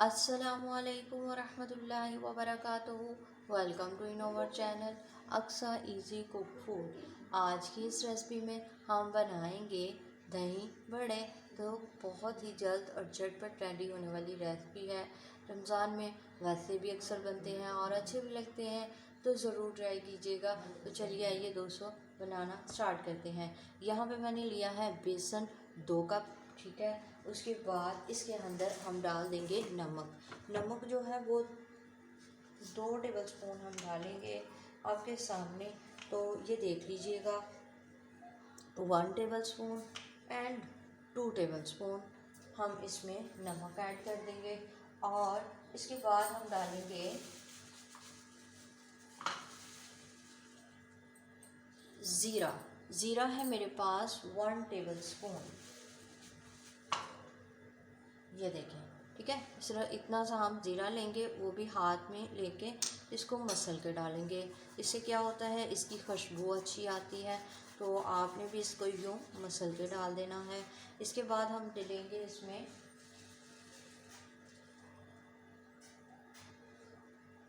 अस्सलामुअलैकुम वरहमतुल्लाहि वबरकातुहू। Welcome to in our channel Aqsa easy cook food. आज की इस रेसिपी में हम बनाएंगे दही बड़े। तो बहुत ही जल्द और झटपट रेडी होने वाली रेसिपी है। रमज़ान में वैसे भी अक्सर बनते हैं और अच्छे भी लगते हैं, तो ज़रूर ट्राई कीजिएगा। तो चलिए आइए दोस्तों, बनाना स्टार्ट करते हैं। यहाँ पे मैंने लिया है बेसन 2 कप, ठीक है। उसके बाद इसके अंदर हम डाल देंगे नमक। नमक जो है वो 2 टेबलस्पून हम डालेंगे आपके सामने, तो ये देख लीजिएगा। 1 टेबलस्पून एंड 2 टेबलस्पून हम इसमें नमक ऐड कर देंगे। और इसके बाद हम डालेंगे ज़ीरा। ज़ीरा है मेरे पास 1 टेबलस्पून, ये देखें, ठीक है। सिर्फ इतना सा हम ज़ीरा लेंगे, वो भी हाथ में लेके इसको मसल के डालेंगे। इससे क्या होता है, इसकी खुशबू अच्छी आती है। तो आपने भी इसको यूँ मसल के डाल देना है। इसके बाद हम डालेंगे इसमें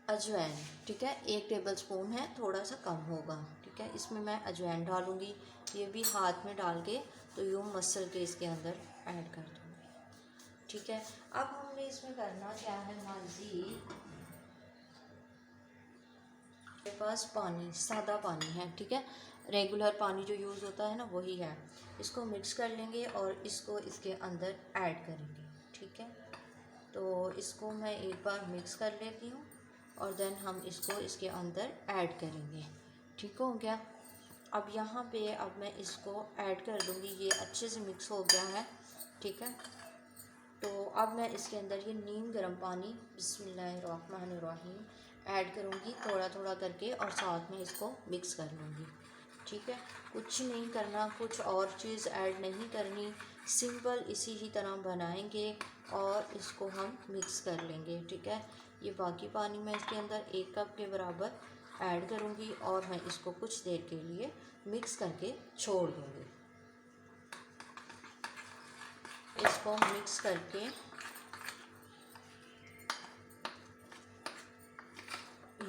अजवाइन, ठीक है। 1 टेबलस्पून है, थोड़ा सा कम होगा, ठीक है। इसमें मैं अजवाइन डालूँगी, ये भी हाथ में डाल के तो यूँ मसल के इसके अंदर ऐड कर दूँगी, ठीक है। अब हमने इसमें करना क्या है, मज़ीद मेरे पास पानी, सादा पानी है, ठीक है। रेगुलर पानी जो यूज़ होता है ना, वही है। इसको मिक्स कर लेंगे और इसको इसके अंदर ऐड करेंगे, ठीक है। तो इसको मैं एक बार मिक्स कर लेती हूँ और देन हम इसको इसके अंदर ऐड करेंगे, ठीक हो गया। अब यहाँ पे अब मैं इसको ऐड कर दूँगी, ये अच्छे से मिक्स हो गया है, ठीक है। तो अब मैं इसके अंदर ये नीम गर्म पानी बिस्मिल्लाहिर्रहमानिर्रहीम ऐड करूँगी, थोड़ा थोड़ा करके, और साथ में इसको मिक्स कर लूँगी, ठीक है। कुछ नहीं करना, कुछ और चीज़ ऐड नहीं करनी, सिंपल इसी ही तरह बनाएंगे और इसको हम मिक्स कर लेंगे, ठीक है। ये बाकी पानी मैं इसके अंदर 1 कप के बराबर ऐड करूँगी और मैं इसको कुछ देर के लिए मिक्स करके छोड़ दूँगी। इसको मिक्स करके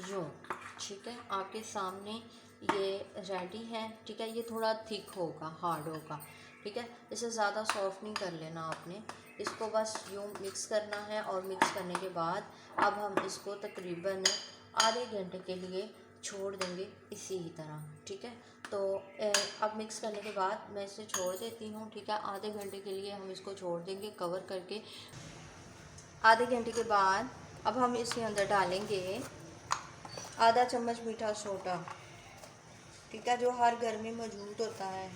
यूँ, ठीक है, आपके सामने ये रेडी है, ठीक है। ये थोड़ा थिक होगा, हार्ड होगा, ठीक है। इसे ज़्यादा सॉफ्ट नहीं कर लेना आपने, इसको बस यूँ मिक्स करना है। और मिक्स करने के बाद अब हम इसको तकरीबन आधे घंटे के लिए छोड़ देंगे इसी ही तरह, ठीक है। तो अब मिक्स करने के बाद मैं इसे छोड़ देती हूँ, ठीक है। आधे घंटे के लिए हम इसको छोड़ देंगे कवर करके। आधे घंटे के बाद अब हम इसके अंदर डालेंगे आधा चम्मच मीठा सोडा, ठीक है, जो हर घर में मौजूद होता है।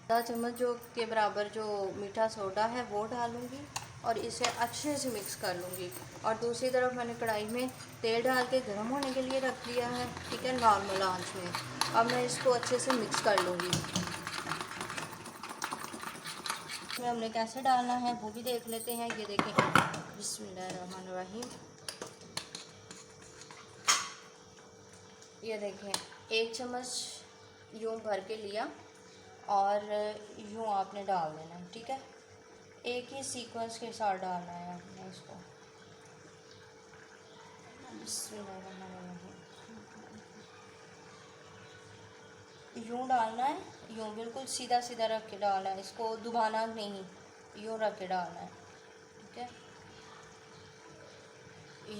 आधा चम्मच जो के बराबर जो मीठा सोडा है वो डालूंगी और इसे अच्छे से मिक्स कर लूँगी। और दूसरी तरफ मैंने कढ़ाई में तेल डाल के गर्म होने के लिए रख दिया है, ठीक है, नॉर्मल आंच में। अब मैं इसको अच्छे से मिक्स कर लूँगी। इसमें हमने कैसे डालना है वो भी देख लेते हैं। ये देखें, बिस्मिल्लाहिर्रहमानिर्रहीम, ये देखें, 1 चम्मच यूँ भर के लिया और यूँ आपने डाल देना है, ठीक है। एक ही सीक्वेंस के साथ डालना है आपने इसको। यूँ डालना है, यूँ बिल्कुल सीधा सीधा रख के डालना है, इसको दुबाना नहीं, यूँ रख के डालना है, ठीक है।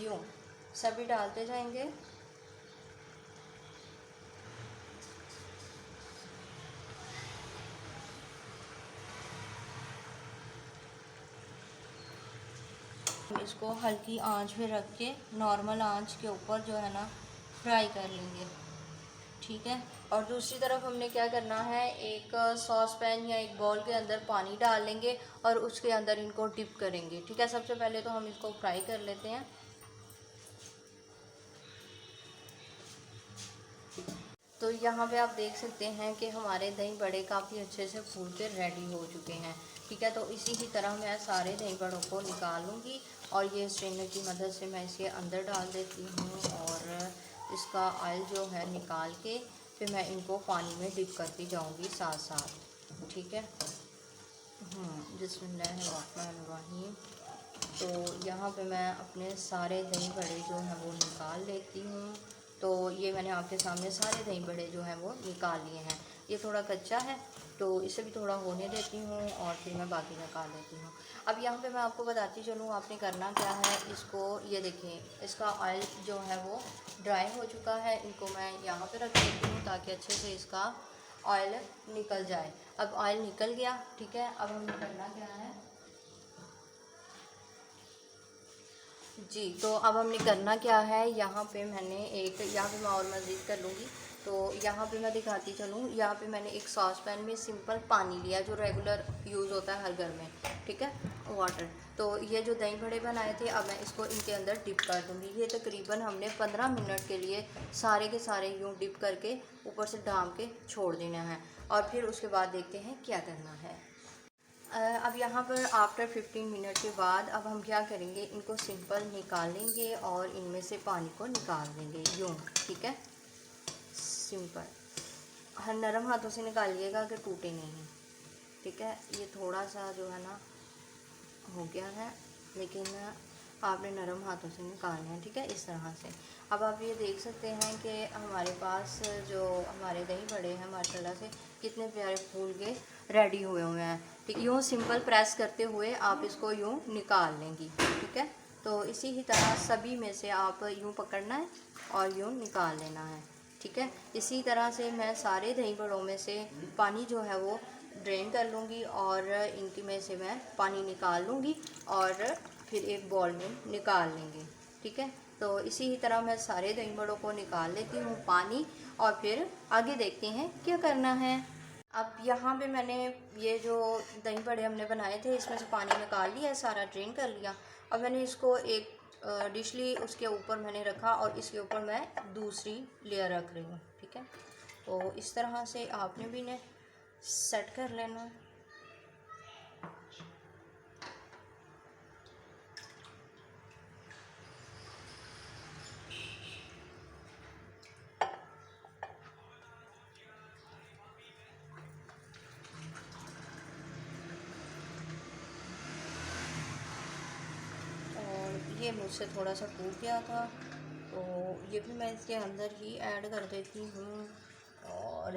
यूँ सभी डालते जाएंगे। इसको हल्की आंच पे रख के नॉर्मल आंच के ऊपर जो है ना फ्राई कर लेंगे, ठीक है। और दूसरी तरफ हमने क्या करना है, एक सॉस पैन या एक बाउल के अंदर पानी डाल लेंगे और उसके अंदर इनको डिप करेंगे, ठीक है। सबसे पहले तो हम इसको फ्राई कर लेते हैं। तो यहाँ पे आप देख सकते हैं कि हमारे दही बड़े काफ़ी अच्छे से फूल के रेडी हो चुके हैं, ठीक है। तो इसी ही तरह मैं सारे दही बड़ों को निकालूंगी और ये स्ट्रेनर की मदद से मैं इसके अंदर डाल देती हूँ और इसका ऑयल जो है निकाल के फिर मैं इनको पानी में डिप करती जाऊँगी साथ साथ। ठीक है। बिस्मिल्लाहिर्रहमानिर्रहीम। तो यहाँ पे मैं अपने सारे दही बड़े जो हैं वो निकाल लेती हूँ। तो ये मैंने आपके सामने सारे दही बड़े जो हैं वो निकाल लिए हैं। ये थोड़ा कच्चा है तो इसे भी थोड़ा होने देती हूँ और फिर मैं बाकी निकाल लेती हूँ। अब यहाँ पे मैं आपको बताती चलूँ आपने करना क्या है। इसको ये देखें, इसका ऑयल जो है वो ड्राई हो चुका है। इनको मैं यहाँ पे रख देती हूँ ताकि अच्छे से इसका ऑयल निकल जाए। अब ऑयल निकल गया, ठीक है। अब हमें करना क्या है जी, तो अब हमने करना क्या है, यहाँ पे मैंने एक, यहाँ पे मैं और मज़ीद कर लूँगी। तो यहाँ पे मैं दिखाती चलूँ, यहाँ पे मैंने एक सॉस पैन में सिंपल पानी लिया जो रेगुलर यूज़ होता है हर घर में, ठीक है, वाटर। तो ये जो दही बड़े बनाए थे अब मैं इसको इनके अंदर डिप कर दूँगी। ये तकरीबन हमने 15 मिनट के लिए सारे के सारे यूँ डिप करके ऊपर से ढाम के छोड़ देना है और फिर उसके बाद देखते हैं क्या करना है। अब यहाँ पर आफ्टर 15 मिनट के बाद अब हम क्या करेंगे, इनको सिंपल निकालेंगे और इनमें से पानी को निकाल देंगे यूँ, ठीक है, सिंपल। हर नरम हाथों से निकालिएगा कि टूटे नहीं, ठीक है। ये थोड़ा सा जो है ना हो गया है, लेकिन आपने नरम हाथों से निकालना है, ठीक है, इस तरह से। अब आप ये देख सकते हैं कि हमारे पास जो हमारे दही बड़े हैं माशाल्लाह से कितने प्यारे फूल के रेडी हुए हुए हैं, ठीक। यूँ सिंपल प्रेस करते हुए आप इसको यूँ निकाल लेंगी, ठीक है। तो इसी ही तरह सभी में से आप यूँ पकड़ना है और यूँ निकाल लेना है, ठीक है। इसी तरह से मैं सारे दही बड़ों में से पानी जो है वो ड्रेन कर लूँगी और इनकी में से मैं पानी निकाल लूँगी और फिर एक बॉल में निकाल लेंगे, ठीक है। तो इसी ही तरह मैं सारे दही बड़ों को निकाल लेती हूँ पानी और फिर आगे देखते हैं क्या करना है। अब यहाँ पे मैंने ये जो दही बड़े हमने बनाए थे इसमें से पानी निकाल लिया, सारा ड्रेन कर लिया। अब मैंने इसको एक डिश ली, उसके ऊपर मैंने रखा और इसके ऊपर मैं दूसरी लेयर रख रही हूँ, ठीक है। तो इस तरह से आपने भी इन्हें सेट कर लेना। ये मुझसे थोड़ा सा टूट गया था तो ये भी मैं इसके अंदर ही ऐड कर देती हूँ और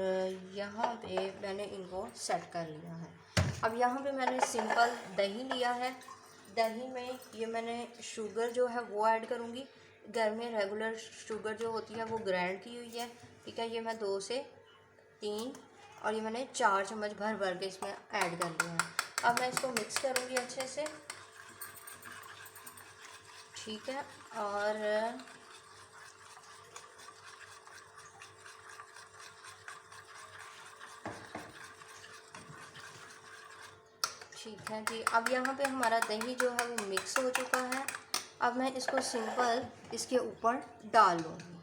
यहाँ पे मैंने इनको सेट कर लिया है। अब यहाँ पे मैंने सिंपल दही लिया है, दही में ये मैंने शुगर जो है वो ऐड करूँगी। घर में रेगुलर शुगर जो होती है वो ग्राइंड की हुई है, ठीक है। ये मैं 2 से 3 और ये मैंने 4 चम्मच भर भर के इसमें ऐड कर लिया है। अब मैं इसको मिक्स करूँगी अच्छे से, ठीक है। और ठीक है जी, अब यहाँ पे हमारा दही जो है वो मिक्स हो चुका है। अब मैं इसको सिंपल इसके ऊपर डाल लूँगी,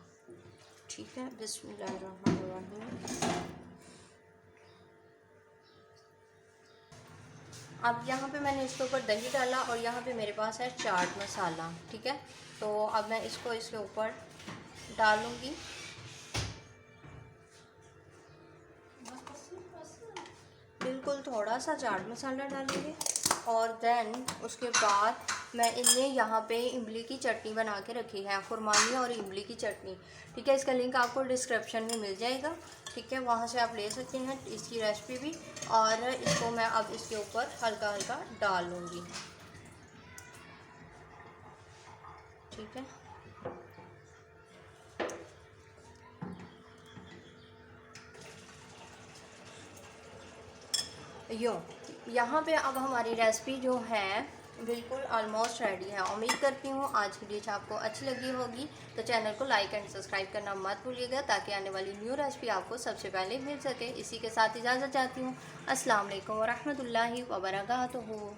ठीक है। बिस्मिल्लाहिर्रहमानिर्रहीम। अब यहाँ पे मैंने इसके ऊपर दही डाला और यहाँ पे मेरे पास है चाट मसाला, ठीक है। तो अब मैं इसको इसके ऊपर डालूँगी, बिल्कुल थोड़ा सा चाट मसाला डालेंगे और देन उसके बाद मैं इनमें यहाँ पे इमली की चटनी बना के रखी है, खुरमानी और इमली की चटनी, ठीक है। इसका लिंक आपको डिस्क्रिप्शन में मिल जाएगा, ठीक है, वहाँ से आप ले सकते हैं इसकी रेसिपी भी। और इसको मैं अब इसके ऊपर हल्का हल्का डाल लूँगी, ठीक है। यहाँ पे अब हमारी रेसिपी जो है बिल्कुल ऑलमोस्ट रेडी है। उम्मीद करती हूँ आज की डिश आपको अच्छी लगी होगी। तो चैनल को लाइक एंड सब्सक्राइब करना मत भूलिएगा ताकि आने वाली न्यू रेसिपी आपको सबसे पहले मिल सके। इसी के साथ इजाज़त चाहती हूँ। अस्सलाम वालेकुम व रहमतुल्लाहि व बरकातुहू।